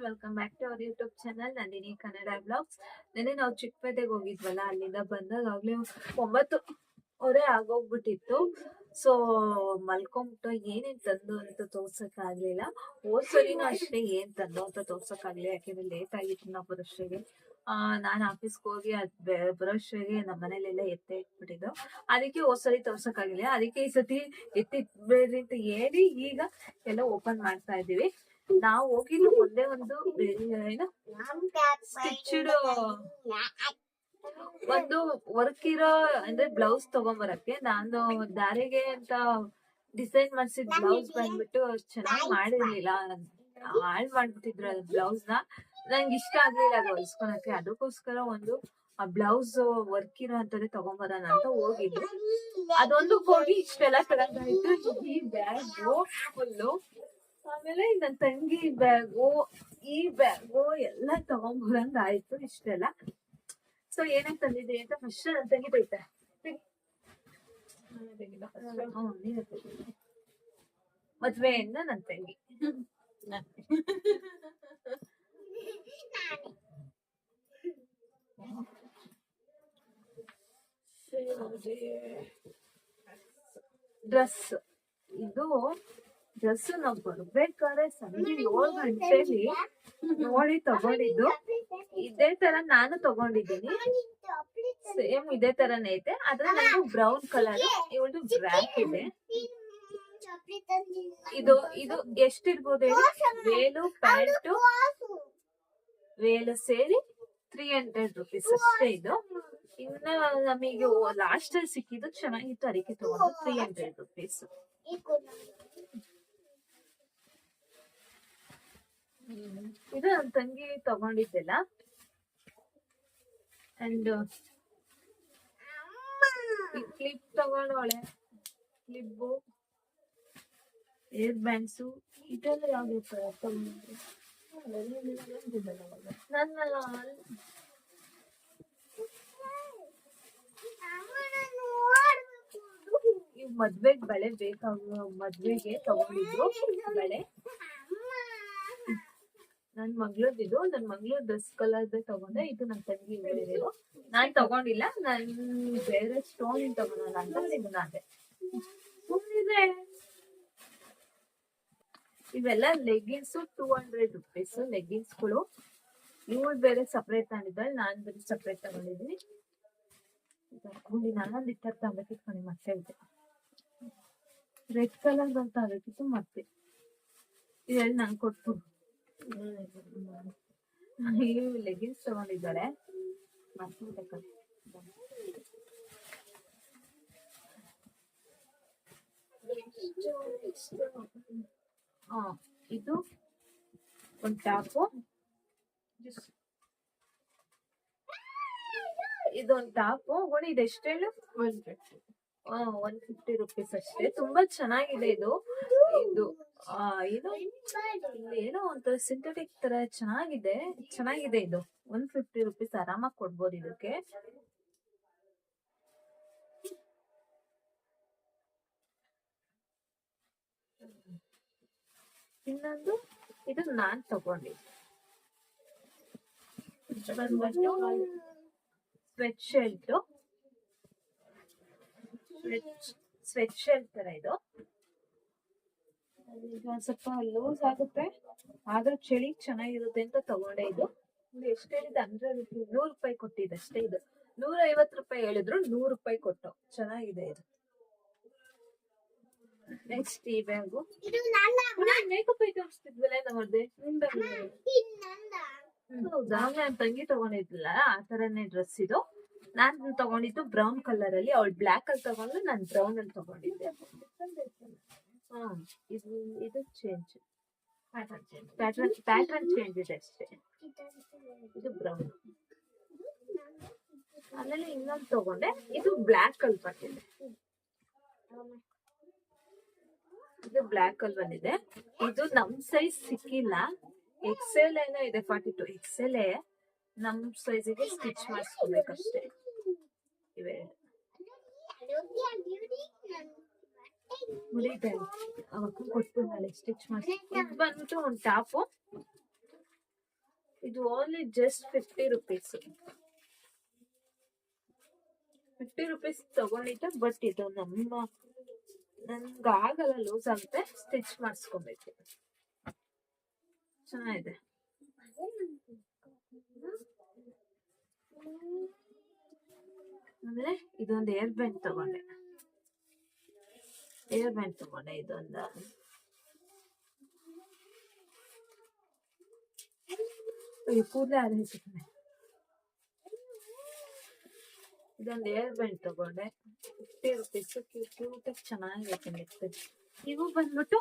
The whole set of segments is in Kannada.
Welcome back to our YouTube channel Nandini Kannada blogs. ನೆನ್ನೆ ನಾವು ಚಿಕ್ಕಪೇಟೆಗೆ ಹೋಗಿದ್ವಲ್ಲ, ಅಲ್ಲಿಂದ ಬಂದಾಗಲೇ 9:00 ಆಗೋಗ್ಬಿಟ್ಟಿತ್ತು. ಸೊ ಮಲ್ಕೊಂಬಿಟ್ಟು ಏನೇನ್ ತಂದು ಅಂತ ತೋರ್ಸಕ್ ಆಗ್ಲಿಲ್ಲ. ಹೋದ್ಸಲಿನೂ ಅಷ್ಟೇ ಏನ್ ತಂದು ಅಂತ ತೋರ್ಸಕ್ ಆಗ್ಲಿಲ್ಲ, ಯಾಕೆಂದ್ರೆ ಲೇಟ್ ಆಗಿತ್ತು ನಾವು ಬರೋಷ್ಟಿಗೆ. ನಾನ್ ಆಫೀಸ್ಗೆ ಹೋಗಿ ಬರೋಷ್ಟಿಗೆ ನಮ್ಮ ಮನೇಲೆಲ್ಲ ಎತ್ತೆ ಇಟ್ಬಿಟ್ಟಿದ್ದು. ಅದಕ್ಕೆ ಹೋದ್ಸಲಿ ತೋರ್ಸಕ್ ಆಗಿಲ್ಲ. ಅದಕ್ಕೆ ಈ ಸತಿ ಎತ್ತಿಟ್ಬೇಡ್ರಿ ಅಂತ ಹೇಳಿ ಈಗ ಎಲ್ಲ ಓಪನ್ ಮಾಡ್ತಾ ಇದೀವಿ. ನಾವು ಹೋಗಿದ್ದು ಒಂದೇ ಒಂದು ಏನು ಸ್ಟಿಚ್ಡ್ ಒಂದು ವರ್ಕ್ ಇರೋ ಅಂದ್ರೆ ಬ್ಲೌಸ್ ತಗೊಂಬರಕ್ಕೆ. ನಾನು ದಾರಿಗೆ ಅಂತ ಡಿಸೈನ್ ಮಾಡ್ಸಿದ್ ಬ್ಲೌಸ್ ಬಂದ್ಬಿಟ್ಟು ಚೆನ್ನಾಗಿ ಮಾಡಿರ್ಲಿಲ್ಲ, ಹಾಳ್ ಮಾಡ್ಬಿಟ್ಟಿದ್ರು ಅದ್ ಬ್ಲೌಸ್ ನ. ನಂಗೆ ಇಷ್ಟ ಆಗ್ಲಿಲ್ಲ ಅದು ಹೊಲ್ಸ್ಕೊಳಕ್ಕೆ. ಅದಕ್ಕೋಸ್ಕರ ಒಂದು ಆ ಬ್ಲೌಸ್ ವರ್ಕ್ ಇರೋ ಅಂತದೇ ತಗೊಂಬರೋಣ ಅಂತ ಹೋಗಿದ್ದು. ಅದೊಂದು ಹೋಗಿ ಇಷ್ಟೆಲ್ಲ ತಗೊಂಡಾಯ್ತು. ಈ ಬ್ಯಾಗು ಫುಲ್ಲು, ಆಮೇಲೆ ನನ್ ತಂಗಿ ಬ್ಯಾಗು, ಈ ಬ್ಯಾಗು ಎಲ್ಲ ತಗೊಂಬರಂಗ ಆಯ್ತು ಇಷ್ಟೆಲ್ಲ. ಸೊ ಏನೇನ್ ತಂದಿದೆ ಅಂತ ಫಸ್ಟ್ ನನ್ ತಂಗಿ ಬೈತಾ ಮದ್ವೆಯಿಂದ ನನ್ ತಂಗಿ ಡ್ರೆಸ್. ಇದು ಡ್ರೆಸ್ ನಾವ್ ಬರ್ಬೇಕಾದ್ರೆ ಸಂಜೆ 7 ಗಂಟೆಲಿ ನೋಡಿ ತಗೊಂಡಿದ್ದು. ಇದೇ ತರ ನಾನು ತಗೊಂಡಿದ್ದೀನಿ, ಸೇಮ್ ಇದೇ ತರನೇ ಐತೆ. ಆದ್ರೆ ನಂದು ಬ್ರೌನ್ ಕಲರ್, ಇವಳು ಬ್ಲ್ಯಾಕ್ ಇದೆ. ಇದು ಇದು ಎಷ್ಟಿರ್ಬೋದು ಹೇಳಿ? ವೇಲು ಪ್ಯಾಂಟು ವೇಲು ಸೇರಿ 300 rupees ಅಷ್ಟೇ. ಇದು ಇನ್ನ ನಮಗೆ ಲಾಸ್ಟ್ ಅಲ್ಲಿ ಸಿಕ್ಕಿದ್ದು ಚೆನ್ನಾಗಿತ್ತು, ಅದಕ್ಕೆ ತಗೊಂಡು 300 rupees. ಇದು ನನ್ ತಂಗಿ ತಗೊಂಡಿದ್ದೆಲ್ಲ. ಅಂಡ್ ಕ್ಲಿಪ್ ತಗೊಂಡವಳೆ, ಕ್ಲಿಪ್ಪು, ಏರ್ ಬ್ಯಾಂಡ್ಸು, ಇದೆಲ್ಲ ಯಾವ್ದು ನನ್ನ ಇವ್ ಮದ್ವೆಗ್ ಬಳೆ ಬೇಕಾಗುವ ಮದ್ವೆಗೆ ತಗೊಂಡಿದ್ರು ಬಳೆ. ನನ್ ಮಗ್ಳದಿದು, ನನ್ ಮಗ್ಳು ಡ್ರೆಸ್ ಕಲರ್ದೇ ತಗೊಂಡೆ. ಇದು ನನ್ ತಂಗಿ ಬೇರೆ, ನಾನ್ ತಗೊಂಡಿಲ್ಲ. ನನ್ ಬೇರೆ ಸ್ಟೋನ್ ತಗೊಳಲ್ಲ ಅಂತ ಇದನ್ನ ಅದೇ. ಇವೆಲ್ಲ ಲೆಗ್ಗಿನ್ಸ್ 200 rupees ಲೆಗ್ಗಿನ್ಸ್ಗಳು. ಇವಳು ಬೇರೆ ಸಪ್ರೇಟ್ ತಗೊಂಡಿದ್ದಾಳೆ, ನಾನ್ ಬೇರೆ ಸಪ್ರೇಟ್ ತಗೊಂಡಿದ್ದೀನಿ. ನಾನೊಂದು ಇಟ್ಟರ್ ತಗೋಬೇಕಿತ್ತು, ಮತ್ತೆ ಇದೆ ರೆಡ್ ಕಲರ್ ಅಂತ ಆಗಬೇಕಿತ್ತು. ಮತ್ತೆ ಇದೆಲ್ಲ ನಂಗೆ ಕೊಟ್ಟು ಲೆಗಿನ್ಸ್ ತಗೊಂಡಿದ್ದಾರೆ. ಇದು ಒಂದು ಟಾಪು, ಇದೊಂದು ಟಾಪು. ನೋಡಿ ಇದೆಷ್ಟು ಹೇಳು? 150 rupees ಅಷ್ಟೇ. ತುಂಬಾ ಚೆನ್ನಾಗಿದೆ ಇದು. ಇದು ಇದು ಏನೋ ಒಂಥರ ಸಿಂಥೆಟಿಕ್ ತರ ಚೆನ್ನಾಗಿದೆ ಇದು. 150 rupees ಆರಾಮಾಗಿ ಕೊಡ್ಬೋದು ಇದಕ್ಕೆ. ಇನ್ನೊಂದು ಇದು ನಾನ್ ತಗೊಂಡಿದ್ದೆ, ಸ್ವೆಟ್ ಶರ್ಟ್ ತರ. ಇದು ಸ್ವಲ್ಪ ಲೂಸ್ ಆಗುತ್ತೆ, ಆದ್ರೆ ಚಳಿ ಚೆನ್ನಾಗಿರುತ್ತೆ ಅಂತ ತಗೊಂಡೆ. ಇದು ಎಷ್ಟು ಹೇಳಿದೆ? 100 ರೂಪಾಯಿ ಕೊಟ್ಟಿದೆ ಅಷ್ಟೇ. ಇದು 150 ರೂಪಾಯಿ ಹೇಳಿದ್ರು, 100 ರೂಪಾಯಿ ಕೊಟ್ಟು. ಚೆನ್ನಾಗಿದೆ ಇದು. ನೆಕ್ಸ್ಟ್ ಈ ಬ್ಯಾಗು, ಮೇಕಪ್ ಐಟಮ್ಸ್ ಇದ್ವಲ್ಲ ನೋಡ್ದೆ. ಹೌದಾ? ನಾನ್ ತಂಗಿ ತಗೊಂಡಿದ್ಲ ಆ ತರನೇ ಡ್ರೆಸ್ ಇದು. ನಾನ್ ತಗೊಂಡಿದ್ದು ಬ್ರೌನ್ ಕಲರ್ ಅಲ್ಲಿ, ಅವಳು ಬ್ಲ್ಯಾಕ್ ಅಲ್ಲಿ ತಗೊಂಡು ನಾನ್ ಬ್ರೌನ್ ಅಲ್ಲಿ ತಗೊಂಡಿದ್ದೆ. ಇದು ಚೇಂಜ್, ಪ್ಯಾಟರ್ನ್ ಚೇಂಜ್ ಇದೆ ಅಷ್ಟೇ. ಇದು ಬ್ರೌನ್. ಆಮೇಲೆ ಇನ್ನೊಂದು ತಗೊಂಡೆ, ಇದು ಬ್ಲ್ಯಾಕ್ ಅಲ್ಲಿ ಬಂದಿದೆ. ಇದು ಬ್ಲ್ಯಾಕ್ ಅಲ್ಲಿ ಬಂದಿದೆ. ಇದು ನಮ್ ಸೈಜ್ ಸಿಕ್ಕಿಲ್ಲ, XL ಏನೋ ಇದೆ, 42 XL. ನಮ್ ಸೈಜಿಗೆ ಸ್ಟಿಚ್ ಮಾಡಿಸ್ಕೋಬೇಕಷ್ಟೇ. ಇವೆ ಮುಡಿದೆ ಅವಾಗ ಕೊಟ್ಟು ನಾಳೆ ಸ್ಟಿಚ್ ಮಾಡಿಸಿ. ಇದು ಬಂದ್ಬಿಟ್ಟು ಒಂದು ಟಾಪು, ಇದು ಓನ್ಲಿ ಜಸ್ಟ್ 50 ರುಪೀಸ್. 50 ರುಪೀಸ್ ತಗೊಂಡಿದ್ದೆ. ಬಟ್ ಇದು ನನ್ಗಾಗಲ್ಲ, ಲೂಸ್ ಆಗುತ್ತೆ, ಸ್ಟಿಚ್ ಮಾಡಿಸ್ಕೊಬೇಕು. ಚೆನ್ನಾಗಿದೆ. ಆಮೇಲೆ ಇದೊಂದು ಏರ್ ಬ್ಯಾಂಡ್ ತಗೊಂಡೆ. ಇದೊಂದು ಕೂದಲೇ ಆರೈಸಿದೆ. ಇದೊಂದು ಏರ್ ಬ್ಯಾಂಡ್ ತಗೊಂಡೆ. 50 ರುಪೀಸ್. ಕ್ಯೂಟ್ ಚೆನ್ನಾಗೈತೆ. ನೆಕ್ಸ್ಟ್ ಇವು ಬಂದ್ಬಿಟ್ಟು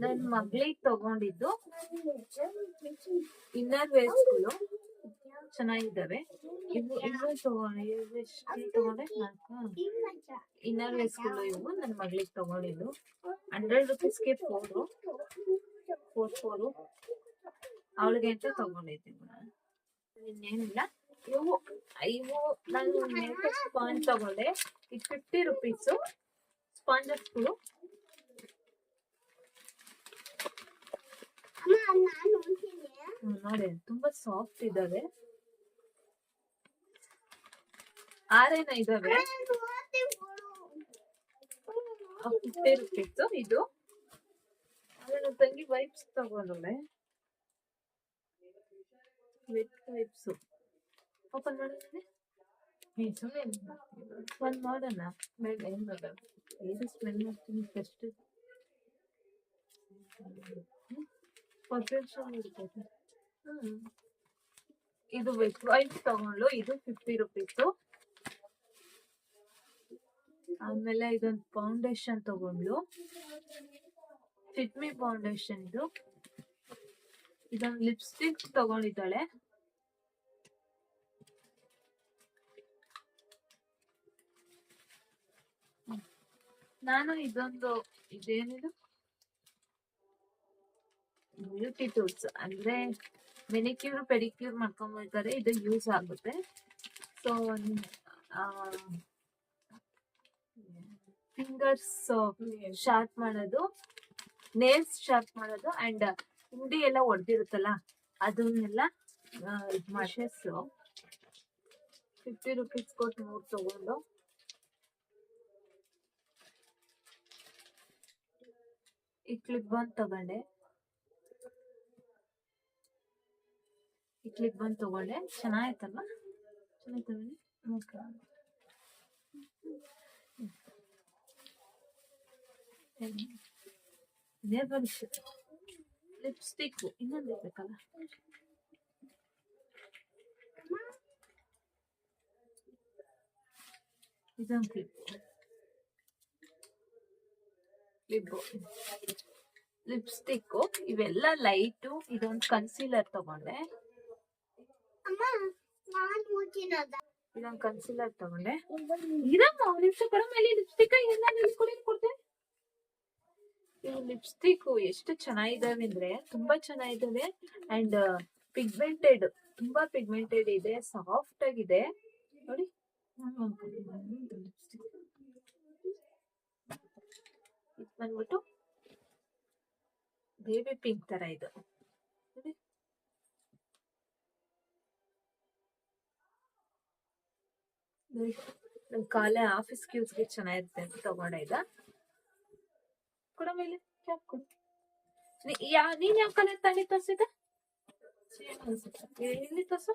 ನನ್ ಮಗಳಿಗೆ ತಗೊಂಡಿದ್ದು ಇನ್ನರ್ ವೇರ್ಸ್ಗಳು ಚೆನ್ನಾಗಿದ್ದಾವೆ. ಇವು ತಗೊಂಡೆ. ಇನ್ನರ್ ವೇರ್ಸ್ಗಳು ಇವು ನನ್ನ ಮಗಳಿಗೆ ತಗೊಂಡಿದ್ದು 100 ರುಪೀಸ್ಗೆ 4 ಅವಳಿಗೆ ಅಂತ ತಗೊಂಡಿದ್ದೀನಿ. ಇನ್ನೇನಿಲ್ಲ. ಇವು ನಾನು ಮೇಕಪ್ ಸ್ಪಾಂಜ್ ತಗೊಂಡೆ. ಇದು 50 ರುಪೀಸ್ ಸ್ಪಾಂಜಸ್ಗಳು. ನೋಡಿ ತುಂಬಾ ಸಾಫ್ಟ್ ಇದಾವೆ. 6 ಇದಾವೆ. 50 ರುಪೀಸ್ ಇದು. ನನ್ನ ತಂಗಿ ವೈಪ್ಸ್ ತಗೊಂಡೆ. ವೆಟ್ ವೈಪ್ಸ್ ಓಪನ್ ಮಾಡಿದ್ರೆ ಒಂದ್ ಮಾಡೋಣ. ಏನು ಸ್ಮೆಲ್ ಮಾಡ್ತೀನಿ ಫಸ್ಟ್. ಇದು ವೆಟ್ ವೈಪ್ಸ್ ತಗೊಂಡು. ಇದು 50 ರುಪೀಸ್. ಆಮೇಲೆ ಇದೊಂದು ಫೌಂಡೇಶನ್ ತಗೊಂಡ್ಲು. ಫಿಟ್ಮಿ ಫೌಂಡೇಶನ್ ಇದು. ಇದೊಂದು ಲಿಪ್ಸ್ಟಿಕ್ ತಗೊಂಡಿದ್ದಾಳೆ. ನಾನು ಇದೊಂದು ಇದೇನಿದು ಬ್ಯೂಟಿ ಟೂಲ್ಸ್ ಅಂದ್ರೆ ಮೆನಿಕ್ಯೂರ್ ಪೆಡಿಕ್ಯೂರ್ ಮಾಡ್ಕೊಂಡ್ಬೇಕಾದ್ರೆ ಇದು ಯೂಸ್ ಆಗುತ್ತೆ. ಸೊ ಫಿಂಗರ್ಸ್ ಶಾರ್ಪ್ ಮಾಡೋದು, ನೇಲ್ಸ್ ಶಾರ್ಪ್ ಮಾಡೋದು ಅಂಡ್ ಹಿಂಡಿ ಎಲ್ಲ ಹೊಡೆದಿರುತ್ತಲ್ಲ ಅದನ್ನೆಲ್ಲ ಇದು ಮಷಸ್ 50 ರುಪೀಸ್ ಕೊಟ್ಟು 3 ತಗೊಂಡು. ಈ ಕ್ಲಿಪ್ ಬಂದ್ ತಗೊಂಡೆ. ಚೆನ್ನಾಯ್ತಲ್ವ? ಲಿಪ್ಸ್ಟಿಕ್ ಇನ್ನೊಂದು ಇರ್ಬೇಕಲ್ಲ. ಇದೊಂದು ಲಿಪ್ಸ್ಟಿಕ್. ಇವೆಲ್ಲ ಲೈಟು. ಇದೊಂದು ಕನ್ಸೀಲರ್ ತಗೊಂಡೆ. ಲಿಪ್ಸ್ಟಿಕ್ ಎಷ್ಟು ಚೆನ್ನಾಗಿದಾವೆ ಅಂದ್ರೆ ತುಂಬಾ ಚೆನ್ನಾಗಿದ್ದಾವೆ. ಅಂಡ್ ಪಿಗ್ಮೆಂಟೆಡ್, ತುಂಬಾ ಪಿಗ್ಮೆಂಟೆಡ್ ಇದೆ, ಸಾಫ್ಟ್ ಆಗಿದೆ ನೋಡಿ. ಇದು ಬಂದ್ಬಿಟ್ಟು ಬೇಬಿ ಪಿಂಕ್ ತರ ಇದು. ನಮ್ ಆಫೀಸ್ ಯೂಸ್ಗೆ ಚೆನ್ನಾಗಿರುತ್ತೆ ಅಂತ ತಗೊಂಡೆ. ಇದ ಕೊಡ ಮೇಲೆ ಕ್ಯಾಪ್ ಕೊಡು. ನೀನ್ ಯಾವ ಕಲರ್ ತಗೊಂಡಿ ತೋರ್ಸಿದ? ಇಲ್ಲಿ ತೋರ್ಸ.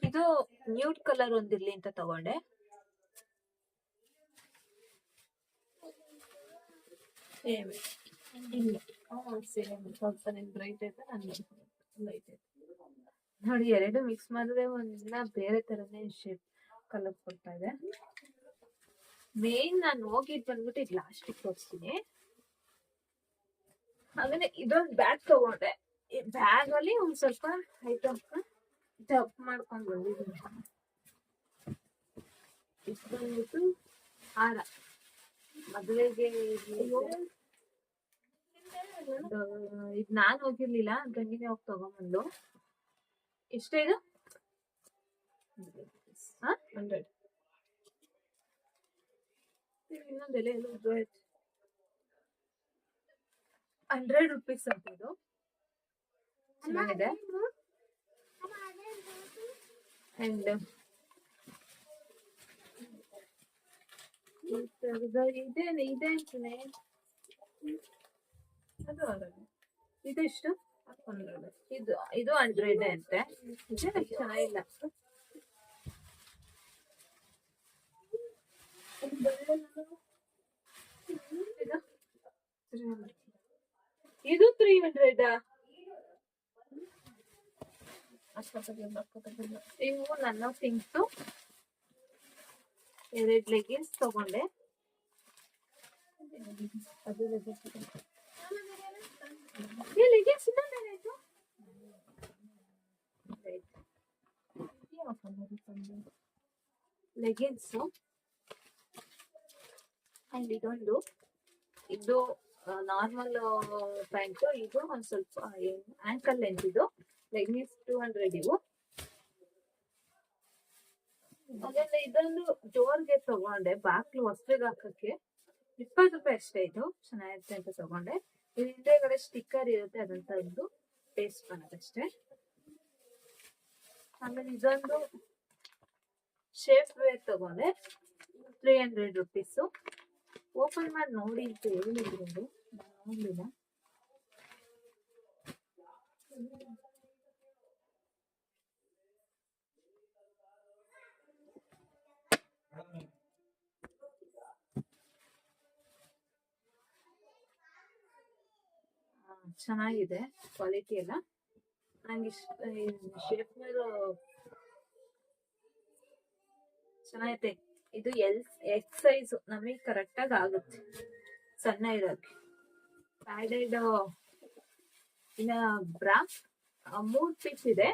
ಇದು ನ್ಯೂಡ್ ಕಲರ್ ಒಂದಿರ್ಲಿ ಅಂತ ತಗೊಂಡೆ. ಇಲ್ಲ ಸ್ವಲ್ಪ ನಿನ್ ಬ್ರೈಟ್ ಐತೆ, ನನ್ಗೆ ಲೈಟ್ ಐತೆ ನೋಡಿ. ಎರಡು ಮಿಕ್ಸ್ ಮಾಡಿದ್ರೆ ಒಂದಿನ ಬೇರೆ ತರನೇ ಶೇಪ್ ಕಲರ್ ಕೊಡ್ತಾ ಇದೆ. ಮೇನ್ ನಾನು ಹೋಗಿದ್ ಬಂದ್ಬಿಟ್ಟು ಇದು ಲಾಸ್ಟಿಗೆ ತೋರಿಸ್ತೀನಿ. ಆಮೇಲೆ ಇದೊಂದು ಬ್ಯಾಗ್ ತಗೊಂಡೆ. ಈ ಬ್ಯಾಗ್ ಅಲ್ಲಿ ಒಂದ್ ಸ್ವಲ್ಪ ಐಟಮ್ ಡಪ್ ಮಾಡ್ಕೊಂಡ್ ಬಂದಿದ್ದೀನಿ. ಇದು ಬಂದ್ಬಿಟ್ಟು ಹಾರ. ಮದುವೆಗೆ ಇದ್ ನಾನ್ ಹೋಗಿರ್ಲಿಲ್ಲ, ಗಂಗಿನೇ ಹೋಗಿ ತಗೊಂಡ್ಬಂದು. ಎಷ್ಟೇ ಇದು? 100. ಇನ್ನೊಂದು ಎಲೆ ಎಲ್ಲ 100 rupees ಅಂತ ಇದು ಚೆನ್ನಾಗಿದೆ. ಅಂಡ್ ಇದೇನೆ ಇದೆ ಅಂತಾನೆ ಅದು ಇದೆಷ್ಟು ಇದು ಇದು 100 ಅಂತೆ. ಚೆನ್ನಾಗಿಲ್ಲ. ಇದು 300. ಇವು ನನ್ನ ಥಿಂಗ್ಸು 2 ಲೆಗಿನ್ಸ್ ತಗೊಂಡೆ. ಲೆಗಿನ್ಸು ಅಂಡ್ ಇದೊಂದು ಇದು ನಾರ್ಮಲ್ ಪ್ಯಾಂಟು. ಇದು ಒಂದ್ ಸ್ವಲ್ಪ ಆಂಕಲ್ ಲೆಂತ್. ಇದು ಲೆಗಿನ್ಸ್ 200 ಇವು. ಆಮೇಲೆ ಇದೊಂದು ಡೋರ್ಗೆ ತಗೊಂಡೆ, ಬಾಕ್ಲು ಹೊಸಗೆ ಹಾಕಕ್ಕೆ 20 ರೂಪಾಯಿ ಅಷ್ಟೇ. ಇದು ಚೆನ್ನಾಗಿರುತ್ತೆ ಅಂತ ತಗೊಂಡೆ. ಇದು ಹಿಂದೆಗಡೆ ಸ್ಟಿಕ್ಕರ್ ಇರುತ್ತೆ, ಅದನ್ನ ತೆಗೆದು ಪೇಸ್ಟ್ ಮಾಡೋದಷ್ಟೇ. ಆಮೇಲೆ ಇದೊಂದು ಶೇಪ್ ವೇರ್ ತಗೊಂಡೆ 300 rupees. ಓಪನ್ ಮಾಡಿ ನೋಡಿ ಅಂತ ಹೇಳಿದ್ರು, ನೋಡ್ಲಿಲ್ಲ. ಚೆನ್ನಾಗಿದೆ ಕ್ವಾಲಿಟಿ ಎಲ್ಲ. ನಂಗೆ ಶೇಪ್ ಮೇಲೆ ಚೆನ್ನಾಗೈತೆ. ಇದು ಎಕ್ಸ್ ಸೈಜ್ ನಮಗೆ ಕರೆಕ್ಟ್ ಆಗಿ ಆಗುತ್ತೆ ಸಣ್ಣ ಇರೋಕ್ಕೆ. ಪ್ಯಾಡೆಡ್ ಇನ್ನ ಬ್ರಾ 3 ಪೀಸ್ ಇದೆ.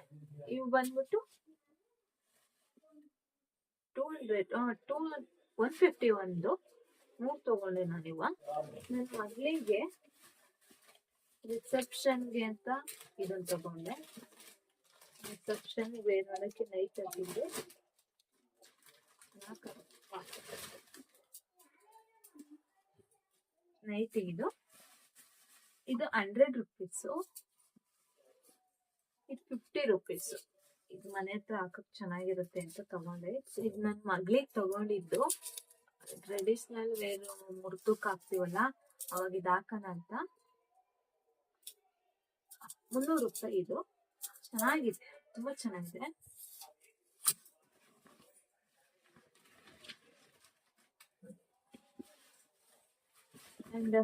ಇವು ಬಂದ್ಬಿಟ್ಟು 150 ಒಂದು 3 ತಗೊಂಡೆ ನಾನು. ನನ್ನ ಮಗಳಿಗೆ ರಿಸೆಪ್ಷನ್ಗೆ ಅಂತ ಇದನ್ನ ತಗೊಂಡೆ. ರಿಸೆಪ್ಷನ್ ವೇರ್ ಮಾಡೋಕ್ಕೆ ನೈಟ್ ಹಾಕಿದ್ದೆ. ನೈಟ್ ಇದು 100 rupees. ಇದು 50 rupees. ಇದು ಮನೆ ಹತ್ರ ಹಾಕಕ್ ಚೆನ್ನಾಗಿರುತ್ತೆ ಅಂತ ತಗೊಂಡೆ. ಇದು ನನ್ನ ಮಗಳಿಗೆ ತಗೊಂಡಿದ್ದು. ಟ್ರೆಡಿಷನಲ್ ವೇರ್ ಮುರ್ತಕ್ ಹಾಕ್ತಿವಲ್ಲ ಅವಾಗ ಇದು ಹಾಕೋಣ ಅಂತ. 300 ರೂಪಾಯಿ. ಇದು ಚೆನ್ನಾಗಿದೆ, ತುಂಬಾ ಚೆನ್ನಾಗಿದೆ. ಅಂಡ್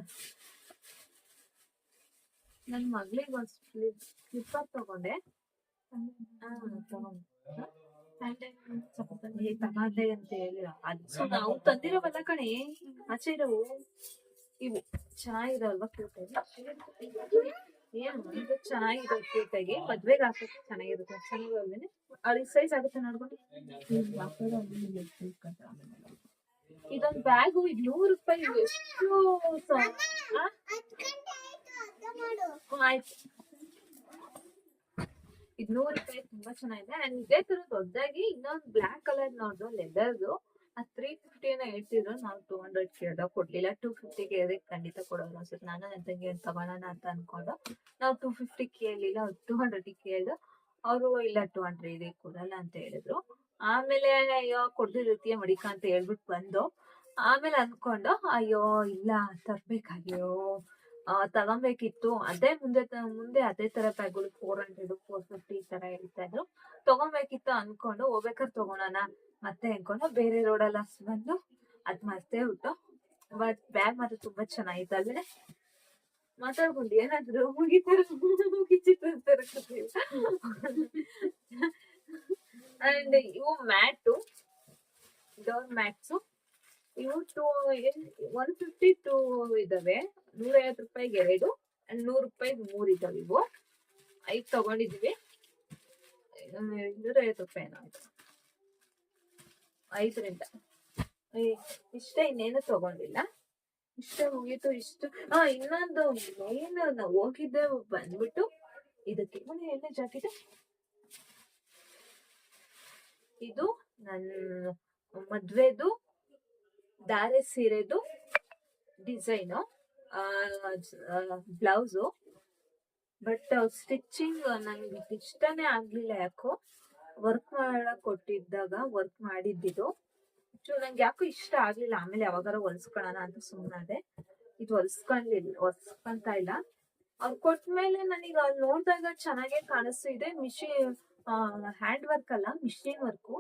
ನನ್ನ ಮಗಳಿಗೆ ಒಂದು ಸ್ಲಿಪ್ಪರ್ ತಗೊಂಡೆ. ತಗೊಂಡೆ ಅಂತ ಹೇಳಿ ಅದು ನಾವು ತಂದಿರೋವಲ್ಲ ಕಣೆ, ಆಚೆ ಇರೋವು. ಇವು ಚೆನ್ನಾಗಿರಲ್ವಾ ಕ್ಯೂಟಾಗಿ? ಏನು ಚೆನ್ನಾಗಿದೆ ಕ್ಯೂಟಾಗಿ, ಮದ್ವೆಗೆ ಹಾಕಕ್ಕೆ ಚೆನ್ನಾಗಿರುತ್ತೆ. ಚೆನ್ನಾಗಿ ಅವ್ರಿಗೆ ಸೈಜ್ ಆಗುತ್ತೆ ನೋಡ್ಕೊಂಡು. ಇದೊಂದು ಬ್ಯಾಗು 100 ರೂಪಾಯಿ. ಎಷ್ಟು ಆಯ್ತು, 100 ರೂಪಾಯಿ. ತುಂಬಾ ಚೆನ್ನಾಗಿದೆ. ಅಂಡ್ ಇದೇ ತರ ದೊಡ್ಡದಾಗಿ ಇನ್ನೊಂದು ಬ್ಲಾಕ್ ಕಲರ್ ನೋಡ್ದು ಲೆದರ್ದು 350 ಹೇಳ್ತಿದ್ರು. ನಾವು 200 ಕೇಳ್ದ, ಕೊಡ್ಲಿಲ್ಲ. 250 ಕೇಳಿದ್ರೆ ಖಂಡಿತ ಕೊಡೋರು ಅನ್ಸುತ್ತೆ. ನಾನು ನನ್ನ ತಂಗಿ ತಗೋಣ ಅಂತ ಅನ್ಕೊಂಡು ನಾವು 250 ಕೇಳಲಿಲ್ಲ, 200 ಕೇಳ್ದು. ಅವರು ಇಲ್ಲ 200 ಕೊಡಲ್ಲ ಅಂತ ಹೇಳಿದ್ರು. ಆಮೇಲೆ ಅಯ್ಯೋ ಕೊಡ್ದಿರ್ತೀಯ ಮಡಿಕ ಅಂತ ಹೇಳ್ಬಿಟ್ಟು ಬಂದು ಆಮೇಲೆ ಅನ್ಕೊಂಡು ಅಯ್ಯೋ ಇಲ್ಲ ತರ್ಬೇಕಾಗ್ಯೋ ತಗೊಬೇಕಿತ್ತು. ಅದೇ ಮುಂದೆ ಅದೇ ತರ ಬ್ಯಾಗ್ಗಳು 400 450 ಈ ತರ ಹೇಳ್ತಾ ಇದ್ರು. ತಗೊಬೇಕಿತ್ತು ಅನ್ಕೊಂಡು ಹೋಗ್ಬೇಕಾದ್ರೆ ತಗೊಳೋಣ ಮತ್ತೆ ಅನ್ಕೊಂಡು ಬೇರೆ ರೋಡಲ್ಲಿ ಬಂದು ಅದ್ ಮರ್ತೇ ಬಿಟ್ಟು. ಬಟ್ ಬ್ಯಾಗ್ ಮಾತ್ರ ತುಂಬಾ ಚೆನ್ನಾಗಿತ್ತು. ಅಲ್ಲೇ ಮಾತಾಡ್ಕೊಂಡು ಏನಾದ್ರು ಮುಗಿತಾರ ಅಂಡ್ ಇವು ಮ್ಯಾಟು, ಡೋರ್ ಮ್ಯಾಟ್ಸು. ಇವು 152 ಇದಾವೆ. 150 ರೂಪಾಯಿಗೆ 2 ಅಂಡ್ 100 ರೂಪಾಯಿಗೆ 3 ಇದಾವೆ. ಇವು 5 ತಗೊಂಡಿದ್ವಿ. 250 ರೂಪಾಯಿ ಆಯ್ತು 5ರಿಂದ. ಇಷ್ಟ, ಇನ್ನೇನು ತಗೊಂಡಿಲ್ಲ. ಇಷ್ಟ ಮುಗೀತು. ಇಷ್ಟು ಇನ್ನೊಂದು ಮೇನ್ ನಾವು ಹೋಗಿದ್ದೆ ಬಂದ್ಬಿಟ್ಟು ಇದಕ್ಕೆ ಎಣ್ಣೆ ಜಾಕೆಟ್. ಇದು ನನ್ನ ಮದ್ವೆದು ಧಾರೆ ಸೀರೆದು ಡಿಸೈನು. ಬ್ಲೌಸು. ಬಟ್ ಸ್ಟಿಚಿಂಗ್ ನಂಗೆ ಇಷ್ಟನೇ ಆಗ್ಲಿಲ್ಲ ಯಾಕೋ. ವರ್ಕ್ ಮಾಡಕ್ ಕೊಟ್ಟಿದ್ದಾಗ ವರ್ಕ್ ಮಾಡಿದ್ದಿದ್ದು ನಂಗೆ ಯಾಕೋ ಇಷ್ಟ ಆಗ್ಲಿಲ್ಲ. ಆಮೇಲೆ ಯಾವಾಗಾರ ಹೊಲ್ಸ್ಕೊಳೋಣ ಅಂತ ಸುಮ್ಮನಾದೆ. ಇದು ಹೊಲ್ಸ್ಕೊಂತ ಇಲ್ಲ. ಅವ್ರು ಕೊಟ್ಮೇಲೆ ನನಗೆ ಅವ್ರು ನೋಡಿದಾಗ ಚೆನ್ನಾಗೇ ಕಾಣಿಸ್ತಿದೆ. ಹ್ಯಾಂಡ್ ವರ್ಕ್ ಅಲ್ಲ, ಮಿಷಿನ್ ವರ್ಕು.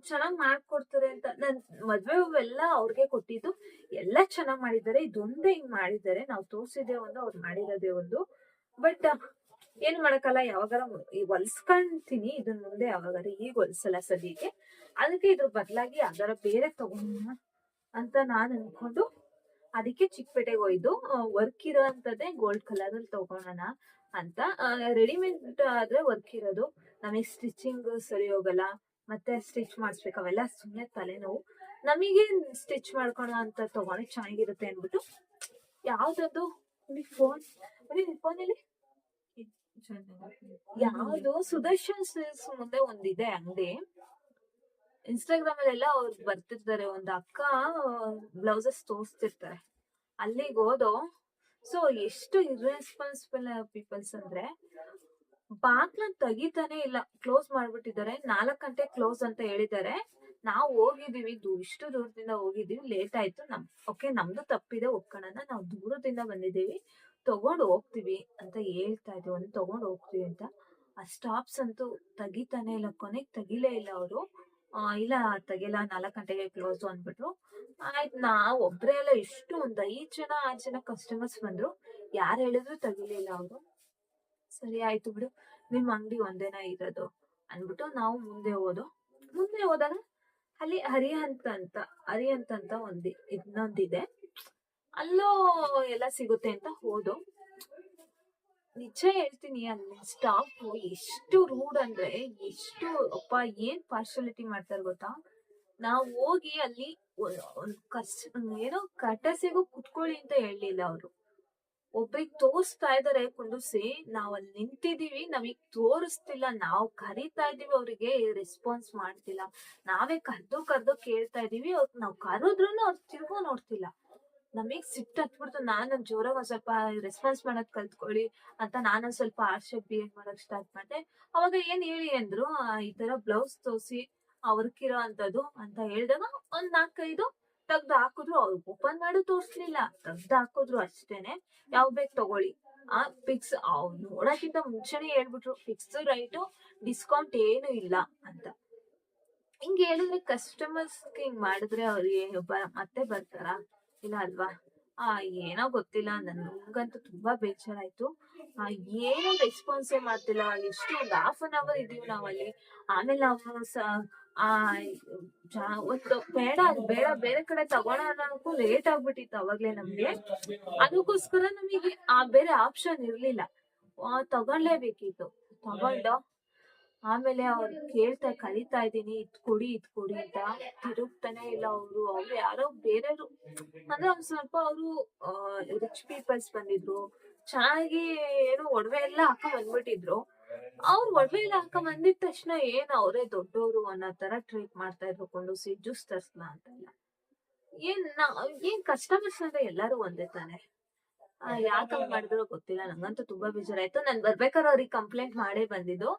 ಚೆನ್ನಾಗ್ ಮಾಡ್ಕೊಡ್ತಾರೆ ಅಂತ ನನ್ ಮದ್ವೆ ಹೂವೆಲ್ಲ ಅವ್ರಿಗೆ ಕೊಟ್ಟಿದ್ದು. ಎಲ್ಲ ಚೆನ್ನಾಗ್ ಮಾಡಿದ್ದಾರೆ. ಇದೊಂದೇ ಹಿಂಗ್ ಮಾಡಿದ್ದಾರೆ. ನಾವು ತೋರ್ಸಿದ್ದೆ ಒಂದು, ಅವ್ರು ಮಾಡಿರೋದೇ ಒಂದು. ಬಟ್ ಏನ್ ಮಾಡಕ್ಕಲ್ಲ, ಯಾವಾಗಾರ ಹೊಲ್ಸ್ಕೊಂತೀನಿ ಇದನ್ ಮುಂದೆ, ಯಾವಾಗಾರ. ಈಗ ಹೊಲ್ಸಲ್ಲ ಸದ್ಯಕ್ಕೆ. ಅದಕ್ಕೆ ಇದ್ರ ಬದಲಾಗಿ ಯಾವ್ದಾರ ಬೇರೆ ತಗೋಣ ಅಂತ ನಾನ್ ಅನ್ಕೊಂಡು ಅದಕ್ಕೆ ಚಿಕ್ಕಪೇಟೆಗೆ ಹೋಯ್ದು. ವರ್ಕ್ ಇರೋ ಅಂತದೇ ಗೋಲ್ಡ್ ಕಲರ್ ಅಲ್ಲಿ ತಗೋಣ ಅಂತ. ರೆಡಿಮೇಡ್ ಆದ್ರೆ ವರ್ಕ್ ಇರೋದು ನಮಗೆ ಸ್ಟಿಚಿಂಗ್ ಸರಿ ಹೋಗಲ್ಲ, ಮತ್ತೆ ಸ್ಟಿಚ್ ಮಾಡಿಸ್ಬೇಕು, ಅವೆಲ್ಲ ಸುಮ್ಮನೆ ತಲೆನೋವು. ನಮಗೆ ಸ್ಟಿಚ್ ಮಾಡ್ಕೊಳ ಅಂತ ತಗೊಂಡ್ರೆ ಚೆನ್ನಾಗಿರುತ್ತೆ ಅನ್ಬಿಟ್ಟು ಯಾವ್ದದು ಫೋನಲ್ಲಿ ಯಾವ್ದು ಸುದರ್ಶನ್ ಸಿಲ್ಕ್ಸ್ ಮುಂದೆ ಒಂದಿದೆ ಅಂಗಡಿ. ಇನ್ಸ್ಟಾಗ್ರಾಮ್ ಅಲ್ಲೆಲ್ಲ ಅವ್ರು ಬರ್ತಿರ್ತಾರೆ, ಒಂದ್ ಅಕ್ಕ ಬ್ಲೌಸಸ್ ತೋರಿಸ್ತಿರ್ತಾರೆ. ಅಲ್ಲಿಗೆ ಹೋದೋ. ಸೊ ಎಷ್ಟು ಇರ್ರೆಸ್ಪಾನ್ಸಿಬಲ್ ಪೀಪಲ್ಸ್ ಅಂದ್ರೆ, ಬಾಗ್ಲ ತೆಗಿತಾನೆ ಇಲ್ಲ, ಕ್ಲೋಸ್ ಮಾಡ್ಬಿಟ್ಟಿದ್ದಾರೆ. 4 ಗಂಟೆ ಕ್ಲೋಸ್ ಅಂತ ಹೇಳಿದ್ದಾರೆ. ನಾವು ಹೋಗಿದೀವಿ, ಇಷ್ಟು ದೂರದಿಂದ ಹೋಗಿದೀವಿ, ಲೇಟ್ ಆಯ್ತು. ಓಕೆ, ನಮ್ದು ತಪ್ಪಿದೆ, ಒಪ್ಕೊಳ್ಳೋಣ. ನಾವು ದೂರದಿಂದ ಬಂದಿದ್ದೀವಿ, ತಗೊಂಡು ಹೋಗ್ತೀವಿ ಅಂತ ಹೇಳ್ತಾ ಇದ್ವಿ. ಒಂದು ತಗೊಂಡು ಹೋಗ್ತೀವಿ ಅಂತ. ಆ ಸ್ಟಾಪ್ಸ್ ಅಂತೂ ತೆಗಿತಾನೆ ಇಲ್ಲ, ಕೊನೆಗೆ ತೆಗಿಲೇ ಇಲ್ಲ ಅವರು. ಇಲ್ಲ ತೆಗಿಲ್ಲ, 4 ಗಂಟೆಗೆ ಕ್ಲೋಸ್ ಅಂದ್ಬಿಟ್ರು. ಆಯ್ತು, ನಾವ್ ಒಬ್ರೇ ಎಲ್ಲ ಎಷ್ಟು ಒಂದ್ 5 ಜನ 6 ಜನ ಕಸ್ಟಮರ್ಸ್ ಬಂದ್ರು. ಯಾರು ಹೇಳಿದ್ರು ತೆಗಿಲಿಲ್ಲ ಅವರು. ಸರಿ ಆಯ್ತು ಬಿಡು, ನಿಮ್ ಅಂಗಡಿ ಒಂದೇನ ಇರೋದು ಅನ್ಬಿಟ್ಟು ನಾವು ಮುಂದೆ ಹೋದಾಗ ಅಲ್ಲಿ ಅರಿಹಂತ್ ಅಂತ ಇನ್ನೊಂದಿದೆ. ಅಲ್ಲೋ ಎಲ್ಲ ಸಿಗುತ್ತೆ ಅಂತ ಹೋದೋ. ನಿಜ ಹೇಳ್ತೀನಿ, ಅಲ್ಲಿ ಸ್ಟಾಫ್ ಎಷ್ಟು ರೂಡ್ ಅಂದ್ರೆ, ಎಷ್ಟು ಅಪ್ಪ ಏನ್ ಪಾರ್ಶಾಲಿಟಿ ಮಾಡ್ತಾರೆ ಗೊತ್ತಾ. ನಾವ್ ಹೋಗಿ ಅಲ್ಲಿ ಏನೋ ಕಟಸಿಗೂ ಕುತ್ಕೊಳ್ಳಿ ಅಂತ ಹೇಳಲಿಲ್ಲ ಅವರು. ಒಬ್ರಿಗೆ ತೋರಿಸ್ತಾ ಇದಾರೆ ಕುಂದಿಸಿ, ನಾವ್ ಅಲ್ಲಿ ನಿಂತಿದೀವಿ, ನಮಗ್ ತೋರಿಸ್ತಿಲ್ಲ. ನಾವು ಕರೀತಾ ಇದೀವಿ, ಅವ್ರಿಗೆ ರೆಸ್ಪಾನ್ಸ್ ಮಾಡ್ತಿಲ್ಲ. ನಾವೇ ಕರ್ದು ಕೇಳ್ತಾ ಇದೀವಿ, ನಾವ್ ಕರೆದ್ರು ಅವ್ರು ತಿರ್ಗೋ ನೋಡ್ತಿಲ್ಲ. ನಮಗ್ ಸಿಟ್ಟು ಹತ್ಬಿಡ್ತು. ನಾನೊಂದ್ ಜೋರಾಗ ಒಂದ್ ಸ್ವಲ್ಪ ರೆಸ್ಪಾನ್ಸ್ ಮಾಡೋದ್ ಕಲ್ತ್ಕೊಳ್ಳಿ ಅಂತ ನಾನೊಂದ್ ಸ್ವಲ್ಪ ಆರ್ಷಕ್ ಬಿಹೇವ್ ಮಾಡಕ್ ಸ್ಟಾರ್ಟ್ ಮಾಡಿದೆ. ಅವಾಗ ಏನ್ ಹೇಳಿ ಅಂದ್ರು, ಈ ತರ ಬ್ಲೌಸ್ ತೋರಿಸಿ ವರ್ಕ್ ಇರೋ ಅಂತದ್ದು ಅಂತ ಹೇಳ್ದಾಗ ಒಂದ್ 4-5 ತೆಗ್ದು ಹಾಕಿದ್ರು. ಅವ್ರು ಓಪನ್ ಮಾಡಿ ತೋರ್ಸ್ಲಿಲ್ಲ, ತೆಗ್ದು ಹಾಕಿದ್ರು ಅಷ್ಟೇನೆ. ಯಾವ್ ಬೇಕು ತಗೊಳ್ಳಿ, ಫಿಕ್ಸ್. ನೋಡಕ್ಕಿಂತ ಮುಂಚೆನೆ ಹೇಳ್ಬಿಟ್ರು, ಫಿಕ್ಸ್ ರೈಟು, ಡಿಸ್ಕೌಂಟ್ ಏನು ಇಲ್ಲ ಅಂತ. ಹಿಂಗ್ ಹೇಳಿದ್ರೆ ಕಸ್ಟಮರ್ಸ್ ಹಿಂಗ್ ಮಾಡಿದ್ರೆ ಅವ್ರಿಗೆ ಮತ್ತೆ ಬರ್ತಾರ? ಇಲ್ಲ ಅಲ್ವಾ? ಏನೋ ಗೊತ್ತಿಲ್ಲ, ನನ್ಗಂತೂ ತುಂಬಾ ಬೇಜಾರಾಯ್ತು. ಏನೋ ರೆಸ್ಪಾನ್ಸೇ ಮಾಡ್ತಿಲ್ಲ. ಎಷ್ಟು ಒಂದು 1/2 hour ಇದೀವಿ ನಾವಲ್ಲಿ. ಆಮೇಲೆ ನಾವು ಬೇಡ ಬೇರೆ ಕಡೆ ತಗೊಳೋಣಕ್ಕೂ ಲೇಟ್ ಆಗ್ಬಿಟ್ಟಿತ್ತು ಅವಾಗ್ಲೇ ನಮ್ಗೆ. ಅದಕ್ಕೋಸ್ಕರ ನಮಗೆ ಬೇರೆ ಆಪ್ಷನ್ ಇರ್ಲಿಲ್ಲ, ತಗೊಳ್ಲೇಬೇಕಿತ್ತು. ತಗೊಂಡು ಆಮೇಲೆ ಅವ್ರು ಕರೀತಾ ಇದ್ದೀನಿ, ಇದ್ ಕೊಡಿ ಅಂತ. ತಿರುಗ್ತಾನೆ ಇಲ್ಲ ಅವ್ರು ಯಾರೋ ಬೇರೆಯವ್ರು ಅಂದ್ರೆ ಒಂದ್ ಸ್ವಲ್ಪ ಅವರು ರಿಚ್ ಪೀಪಲ್ಸ್ ಬಂದಿದ್ರು. ಚೆನ್ನಾಗಿ ಏನೋ ಒಡವೆ ಎಲ್ಲ ಹಾಕ ಬಂದ್ಬಿಟ್ಟಿದ್ರು. ಅವ್ರು ಒಡವೆ ಎಲ್ಲ ಹಾಕ ಬಂದಿದ ತಕ್ಷಣ ಏನ್ ಅವರೇ ದೊಡ್ಡವರು ಅನ್ನೋ ತರ ಟ್ರೀಟ್ ಮಾಡ್ತಾ ಇದ್ರು. ಕೊಂಡುಸಿ ಜ್ಯೂಸ್ ತರ್ಸ್ಲಾ ಅಂತ ಇಲ್ಲ. ಏನ್ ಕಸ್ಟಮರ್ಸ್ ಅಂದ್ರೆ ಎಲ್ಲಾರು ಒಂದೇ ತಾನೆ. ಯಾಕಂಗ್ ಮಾಡಿದ್ರು ಗೊತ್ತಿಲ್ಲ. ನಂಗಂತೂ ತುಂಬಾ ಬೇಜಾರಾಯ್ತು. ನಾನ್ ಬರ್ಬೇಕಾದ್ರೆ ಅವ್ರಿಗೆ ಕಂಪ್ಲೇಂಟ್ ಮಾಡೇ ಬಂದಿದ್ದು.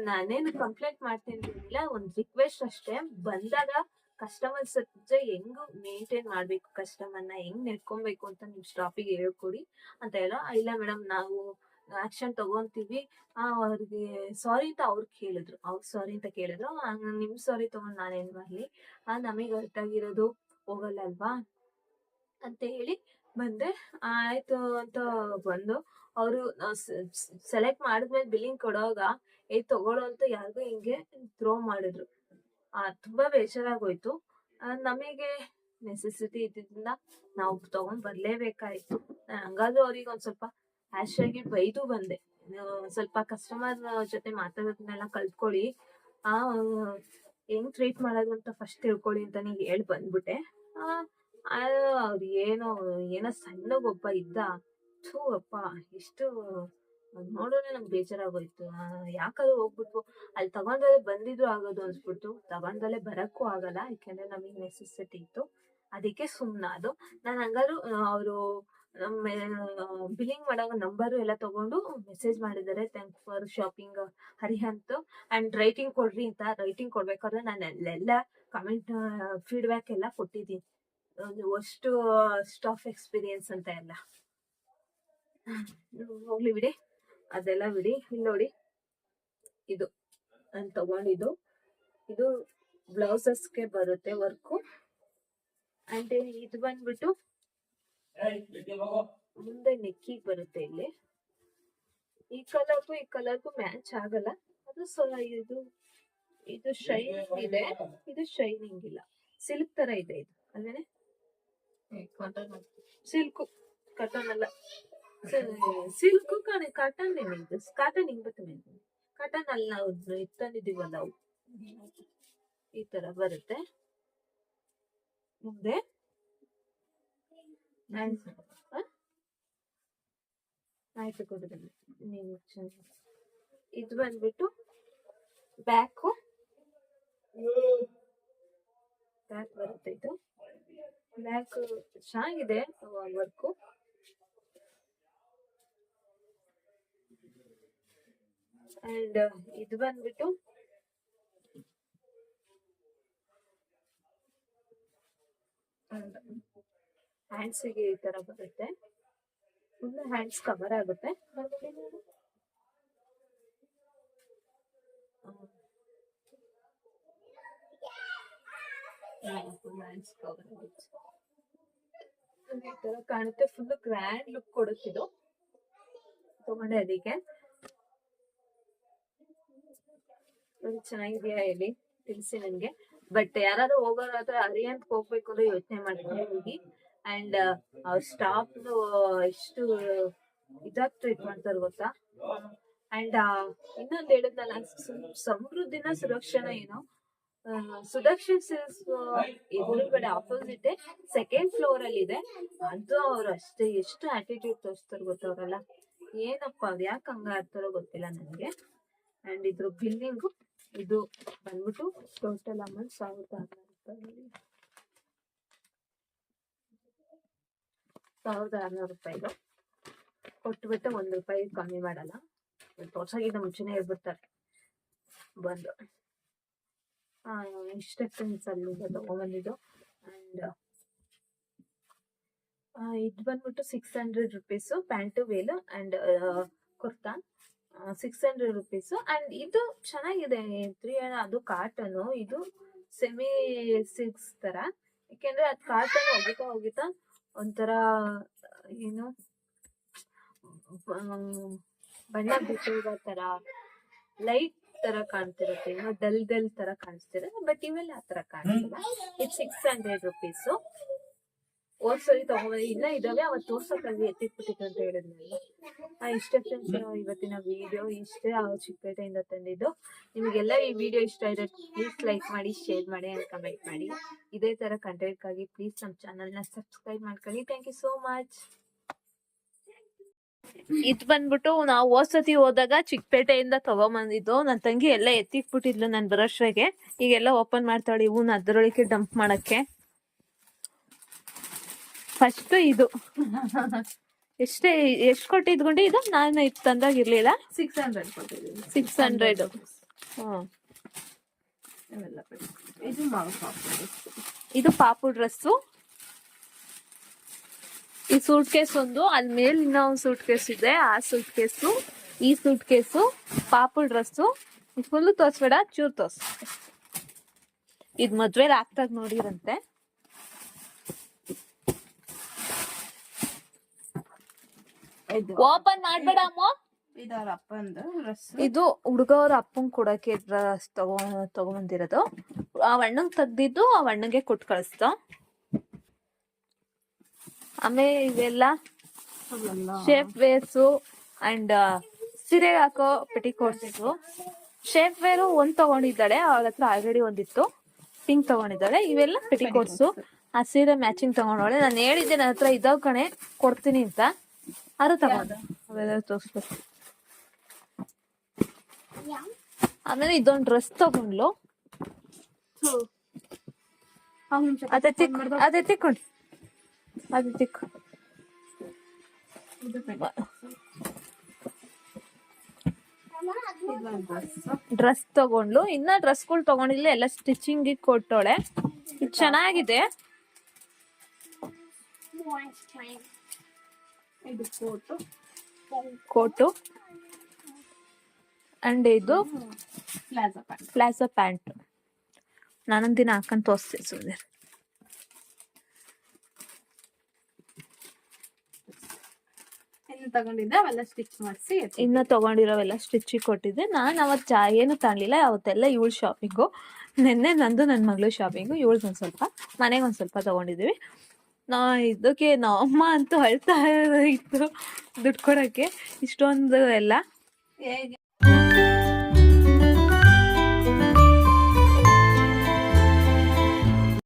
ನಾನೇನು ಕಂಪ್ಲೇಂಟ್ ಮಾಡ್ತೀನಿ ಅಂತಿಲ್ಲ, ಒಂದ್ ರಿಕ್ವೆಸ್ಟ್ ಅಷ್ಟೇ. ಬಂದಾಗ ಕಸ್ಟಮರ್ಸ್ ಜೊತೆ ಹೆಂಗ್ ಮೇಂಟೈನ್ ಮಾಡ್ಬೇಕು, ಕಸ್ಟಮರ್ನ ಹೆಂಗ್ ನೆಡ್ಕೊಬೇಕು ಅಂತ ನಿಮ್ ಸ್ಟಾಫಿಗೆ ಹೇಳ್ಕೊಡಿ ಅಂತ ಹೇಳೋ. ಇಲ್ಲ ಮೇಡಮ್, ನಾವು ಆಕ್ಷನ್ ತಗೊಂತೀವಿ. ಅವ್ರಿಗೆ ಸಾರಿ ಅಂತ ಅವ್ರು ಸಾರಿ ಅಂತ ಕೇಳಿದ್ರು. ನಿಮ್ ಸಾರಿ ತಗೊಂಡ್ ನಾನೇನ್ ಮಾಡ್ಲಿ, ನಮಗ್ ಅರ್ಥ ಹೋಗಲ್ಲ ಅಲ್ವಾ ಅಂತ ಹೇಳಿ ಬಂದೆ. ಆಯ್ತು ಅಂತ ಬಂದು ಅವರು ಸೆಲೆಕ್ಟ್ ಮಾಡಿದ್ಮೇಲೆ ಬಿಲ್ಲಿಂಗ್ ಕೊಡುವಾಗ ತಗೊಳ್ಳೋ ಅಂತ ಯಾರಿಗೂ ಹಿಂಗೆ ಥ್ರೋ ಮಾಡಿದ್ರು. ತುಂಬಾ ಬೇಜಾರಾಗೋಯ್ತು. ನಮಗೆ ನೆಸೆಸಿಟಿ ಇದ್ದಿದ್ರಿಂದ ನಾವು ತಗೊಂಡ್ ಬರ್ಲೇಬೇಕಾಯ್ತು. ಹಂಗಾದ್ರೂ ಅವ್ರಿಗೆ ಒಂದ್ ಸ್ವಲ್ಪ ಹ್ಯಾಶ್ ಆಗಿ ಬೈದು ಬಂದೆ. ಸ್ವಲ್ಪ ಕಸ್ಟಮರ್ ಜೊತೆ ಮಾತಾಡೋದನ್ನೆಲ್ಲ ಕಲ್ತ್ಕೊಳ್ಳಿ, ಹೆಂಗ್ ಟ್ರೀಟ್ ಮಾಡೋದು ಅಂತ ಫಸ್ಟ್ ತಿಳ್ಕೊಳ್ಳಿ ಅಂತ ನೀ ಹೇಳ್ ಬಂದ್ಬಿಟ್ಟೆ. ಅವ್ರು ಏನೋ ಸಣ್ಣಗೊಬ್ಬ ಇದ್ದ. ಅಪ್ಪ ಎಷ್ಟು ನೋಡೋಣ ನಂಗೆ ಬೇಜಾರಾಗೋಯ್ತು. ಯಾಕಾದ್ರೂ ಹೋಗ್ಬಿಟ್ಟು ಅಲ್ಲಿ ತಗೊಂಡಲ್ಲೇ ಬಂದಿದ್ರು ಆಗೋದು ಅನ್ಸ್ಬಿಡ್ತು. ತಗೊಂಡಲ್ಲೇ ಬರಕ್ಕೂ ಆಗಲ್ಲ, ಯಾಕೆಂದ್ರೆ ನಮಗ್ ನೆಸೆಸಿಟಿ ಇತ್ತು. ಅದಕ್ಕೆ ಸುಮ್ನಾದು. ನಾನು ಹಂಗಾರು ಅವರು ನಮ್ಮ ಬಿಲ್ಲಿಂಗ್ ಮಾಡೋ ನಂಬರು ಎಲ್ಲ ತಗೊಂಡು ಮೆಸೇಜ್ ಮಾಡಿದ್ದಾರೆ, thank for shopping Harihant and rating ಕೊಡ್ರಿ ಅಂತ. ರೈಟಿಂಗ್ ಕೊಡ್ಬೇಕಾದ್ರೆ ನಾನು ಅಲ್ಲೆಲ್ಲ ಕಮೆಂಟ್ ಫೀಡ್ಬ್ಯಾಕ್ ಎಲ್ಲ ಕೊಟ್ಟಿದ್ದೀನಿ, ಅಷ್ಟು ಸ್ಟಾಫ್ ಎಕ್ಸ್ಪೀರಿಯನ್ಸ್ ಅಂತ ಎಲ್ಲ. ಹೋಗ್ಲಿ ಬಿಡಿ, ಅದೆಲ್ಲ ಬಿಡಿ. ಇಲ್ಲಿ ನೋಡಿ, ಇದು ನಾನು ತಗೊಂಡಿದ್ದು, ಇದು ಬ್ಲೌಸಸ್ಗೆ ಬರುತ್ತೆ ವರ್ಕು. ಅಂಡ್ ಇದು ಬಂದ್ಬಿಟ್ಟು ಮುಂದೆ ನೆಕ್ಕಿಗೆ ಬರುತ್ತೆ. ಇಲ್ಲಿ ಈ ಕಲರ್ಗೂ ಮ್ಯಾಚ್ ಆಗಲ್ಲ ಅದು. ಇದು ಶೈನಿಂಗ್ ಇದೆ, ಇದು ಶೈನಿಂಗ್ ಇಲ್ಲ, ಸಿಲ್ಕ್ ತರ ಇದೆ ಇದು ಅಲ್ವೇನೆ. ಸಿಲ್ಕ್ ಕಾಟನ್ ಅಲ್ಲ, ಸಿಲ್ಕ್ ಕಾಟನ್ ಇದು ಕಾಟನ್ ಹಿಂಗ್ ಬರ್ತದೆ. ಕಾಟನ್ ಅಲ್ಲ, ನಾವು ಇತ್ತಂದಿದೀವಲ್ಲ ಅವು ಈ ತರ ಬರುತ್ತೆ ಮುಂದೆ. ಆಯ್ತು ಕೊಡುದಿಲ್ಲ ನೀವು. ಇದು ಬಂದ್ಬಿಟ್ಟು ಬ್ಯಾಕ್ ಬರುತ್ತೆ. ಇದು ಬ್ಯಾಕ್ ಚೆನ್ನಾಗಿದೆ ವರ್ಕು. ಅಂಡ್ ಇದು ಬಂದ್ಬಿಟ್ಟು ಹ್ಯಾಂಡ್ಸಿಗೆ ಈ ತರ ಬರುತ್ತೆ, ಫುಲ್ ಹ್ಯಾಂಡ್ಸ್ ಕವರ್ ಆಗುತ್ತೆ. ಹ್ಯಾಂಡ್ಸ್ ಕವರ್ ಆಗುತ್ತೆ ಈ ತರ ಕಾಣುತ್ತೆ. ಫುಲ್ ಗ್ರ್ಯಾಂಡ್ ಲುಕ್ ಕೊಡುತ್ತಿದ್ದು ತಗೊಂಡೆ ಅದಕ್ಕೆ. ಚೆನ್ನಾಗಿದೆಯಾ ಹೇಳಿ ತಿಳಿಸಿ ನನ್ಗೆ. ಬಟ್ ಯಾರಾದ್ರೂ ಹೋಗೋರಾದ್ರೆ ಹರಿಹಂತ್ ಹೋಗ್ಬೇಕು ಅಂದ್ರೆ ಯೋಚನೆ ಮಾಡ್ಕೊಂಡು ಹೋಗಿ. ಅಂಡ್ ಅವ್ರ ಸ್ಟಾಫ್ ಎಷ್ಟು ಇದಾಗಿ ಟ್ರೀಟ್ ಮಾಡ್ತಾರೆ ಗೊತ್ತಾ. ಅಂಡ್ ಇನ್ನೊಂದು ಹೇಳಿದ್ನಲ್ಲ, ಸಮೃದ್ಧಿನ ಸುರಕ್ಷಣ ಏನೋ, ಸುದರ್ಶನ್ ಸಿಲ್ಕ್ಸ್ ಎದುರುಗಡೆ ಆಪೋಸಿಟ್ ಸೆಕೆಂಡ್ ಫ್ಲೋರ್ ಅಲ್ಲಿ ಇದೆ. ಅದು ಅವ್ರು ಅಷ್ಟೇ ಎಷ್ಟು ಆಟಿಟ್ಯೂಡ್ ತೋರಿಸ್ತಾರೆ ಗೊತ್ತವ್ರಲ್ಲ. ಏನಪ್ಪ ಅವ್ರು ಯಾಕೆ ಹಂಗ ಆಡ್ತಾರೋ ಗೊತ್ತಿಲ್ಲ ನನ್ಗೆ. ಅಂಡ್ ಇದ್ರ ಬಿಲ್ಲಿಂಗು ಇದು ಬಂದ್ಬಿಟ್ಟು ಟೋಟಲ್ ಅಮೌಂಟ್ 1600 ರೂಪಾಯಿದು ಕೊಟ್ಬಿಟ್ಟು ₹1 ಕಮ್ಮಿ ಮಾಡಲ್ಲ. ತೋರ್ಸಾಗಿದ್ದ ಮುಂಚೆನೆ ಹೇಳ್ಬಿಡ್ತಾರೆ ಬಂದು. ಇನ್ಸ್ಟ್ರಕ್ಷನ್ಸ್ ಅಲ್ಲಿಂದ ತಗೊಂಡ್ಬಂದಿದ್ದು. ಅಂಡ್ ಇದು ಬಂದ್ಬಿಟ್ಟು 600 rupees pant veil and kurta 600 rupees. And ಇದು ಚೆನ್ನಾಗಿದೆ, ಅದು ಕಾಟನು, ಇದು ಸೆಮಿ ಸಿಲ್ಕ್ಸ್ ತರ. ಯಾಕೆಂದ್ರೆ ಅದು ಕಾಟನ್ ಹೋಗಿತಾ ಒಂಥರ ಏನು ಬಣ್ಣ ಬಿಟ್ಟಿರೋ ತರ ಲೈಟ್ ತರ ಕಾಣ್ತಿರುತ್ತೆ, ಏನೋ ಡಲ್ ತರ ಕಾಣಿಸ್ತಿರುತ್ತೆ. ಬಟ್ ಇವೆಲ್ಲ ಆ ತರ ಕಾಣಿಸಲ್ಲ. ಇದು 600 ರೂಪೀಸು. ಹೋದ್ಸರಿ ತಗೊಂಡ್ಬಂದು ಇನ್ನ ಇದಾವೆ, ಅವತ್ತು ತೋರ್ಸೋಕ್ಕಾಗಿ ಎತ್ತಿಟ್ಬಿಟ್ಟಿತ್ತು ಅಂತ ಹೇಳಿದ್ನಲ್ಲ. ಇಷ್ಟೇ ಫ್ರೆಂಡ್ಸ್ ಇವತ್ತಿನ ವಿಡಿಯೋ. ಇಷ್ಟೇ ಚಿಕ್ಕಪೇಟೆಯಿಂದ ತಂದಿದ್ದು. ನಿಮಗೆಲ್ಲ ಈ ವಿಡಿಯೋ ಇಷ್ಟ ಆದ್ರೆ ಪ್ಲೀಸ್ ಲೈಕ್ ಮಾಡಿ, ಶೇರ್ ಮಾಡಿ ಅಂಡ್ ಕಮೆಂಟ್ ಮಾಡಿ. ಇದೇ ತರ ಕಂಟೆಂಟ್ಗಾಗಿ ಪ್ಲೀಸ್ ನಮ್ಮ ಚಾನಲ್ನ ಸಬ್ಸ್ಕ್ರೈಬ್ ಮಾಡ್ಕೊಳ್ಳಿ. Thank you so much. ಇದು ಬಂದ್ಬಿಟ್ಟು ನಾವು ಹೋದ್ಸತಿ ಹೋದಾಗ ಚಿಕ್ಕಪೇಟೆಯಿಂದ ತಗೊಂಬಂದಿದ್ದು. ನನ್ನ ತಂಗಿ ಎಲ್ಲ ಎತ್ತಿಕ್ಬಿಟ್ಟಿದ್ಲು ನಾನು ಬರೋಷ್ಟ್ರಾಗೆ. ಈಗೆಲ್ಲ ಓಪನ್ ಮಾಡ್ತಾಳೆ ಇವನ್ನ ಅದರೊಳಗೆ ಡಂಪ್ ಮಾಡಕ್ಕೆ. ಫಸ್ಟ್ ಇದು ಎಷ್ಟು ಕೊಟ್ಟಿದ್ಕೊಂಡೆ ಇದು ನಾನು ಇದು ತಂದಾಗಿರ್ಲಿಲ್ಲ. 600 ಕೊಟ್ಟಿದ್ದೀನಿ. 600. ಇದು ಪಾಪು ಡ್ರೆಸ್ಸು. ಈ ಸೂಟ್ ಕೇಸ್ ಒಂದು, ಅಲ್ಲಿ ಮೇಲೆ ಇನ್ನೂ ಒಂದು ಸೂಟ್ ಕೇಸ್ ಇದೆ. ಆ ಸೂಟ್ ಕೇಸು, ಈ ಸೂಟ್ ಕೇಸು, ಪಾಪು ಡ್ರೆಸ್ಸು. ಫುಲ್ ತೋರ್ಸ್ಬೇಡ, ಚೂರ್ ತೋರ್ಸ್. ಇದು ಮದ್ವೆಲಿ ಆಗ್ತಾಗ ನೋಡಿರಂತೆ. ಓಪನ್ ಮಾಡ್ಬೇಡ ಅಮ್ಮ. ಇದು ಹುಡುಗವ್ರ ಅಪ್ಪಂಗ್ ಕೊಡಕ್ಕೆ ಡ್ರೆಸ್ ತಗೊಂಬಂದಿರೋದು. ಆ ಅಣ್ಣಂಗ್ ತೆಗ್ದಿದ್ದು ಆ ಅಣ್ಣಂಗೆ ಕೊಟ್ಟು ಕಳಿಸ್ತ. ಆಮೇಲೆ ಇವೆಲ್ಲ ಶೇಪ್ ವೇರ್ಸು ಅಂಡ್ ಸೀರೆಗೆ ಹಾಕೋ ಪೆಟಿಕೋಟ್ಸು. ಶೇಪ್ ವೇರು ಒಂದ್ ತಗೊಂಡಿದ್ದಾಳೆ, ಅವಳ ಹತ್ರ ಆಲ್ರೆಡಿ ಒಂದಿತ್ತು. ಪಿಂಕ್ ತಗೊಂಡಿದ್ದಾಳೆ. ಇವೆಲ್ಲ ಪೆಟಿಕೋಟ್ಸು. ಆ ಸೀರೆ ಮ್ಯಾಚಿಂಗ್ ತಗೊಂಡವಳೆ. ನಾನು ಹೇಳಿದ್ದೆ ನನ್ನ ಹತ್ರ ಇದಾವ್ ಕಣೆ ಕೊಡ್ತೀನಿ ಅಂತ. ಅದು ತಗೊಂಡ. ಅವೆಲ್ಲ ತೋರಿಸ್ಬೇಕು. ಆಮೇಲೆ ಇದೊಂದು ಡ್ರೆಸ್ ತಗೊಂಡ್ಲು. ಅದೇ ತಿಕ್ಕೊಂಡು ಡ್ರೆಸ್ ತಗೊಂಡು ಇನ್ನ ಡ್ರೆಸ್ಗಳು ತಗೊಂಡಿಲ್ಲ, ಎಲ್ಲ ಸ್ಟಿಚಿಂಗ್ ಕೊಟ್ಟೋಳೆ. ಇದು ಚೆನ್ನಾಗಿದೆ. ಇದು ಕೋಟು ಅಂಡ್ ಇದು ಪ್ಲಾಜೋ ಪ್ಯಾಂಟ್. ನಾನೊಂದ್ ದಿನ ಹಾಕೊಂಡ್ ತೋರಿಸ್ತೀನಿ ಸುಮ್ಮನೆ. ಇನ್ನ ತಗೊಂಡಿರೋವೆಲ್ಲ ಸ್ಟಿಚಿಗೆ ಕೊಟ್ಟಿದ್ದೆ. ನಾನು ಅವತ್ತು ಏನು ತಗೊಳ್ಳಿಲ್ಲ, ಅವತ್ತೆಲ್ಲ ಇವಳು ಶಾಪಿಂಗು. ನೆನ್ನೆ ನಂದು ನನ್ನ ಮಗಳು ಶಾಪಿಂಗು, ಇವಳ್ದೊಂದು ಸ್ವಲ್ಪ, ಮನೆಗೆ ಒಂದು ಸ್ವಲ್ಪ ತಗೊಂಡಿದ್ದೀವಿ. ಇದಕ್ಕೆ ನಮ್ಮಮ್ಮ ಅಂತೂ ಅಳ್ತಾ ಇತ್ತು ದುಡ್ಡು ಕೊಡೋಕ್ಕೆ. ಇಷ್ಟೊಂದು ಎಲ್ಲ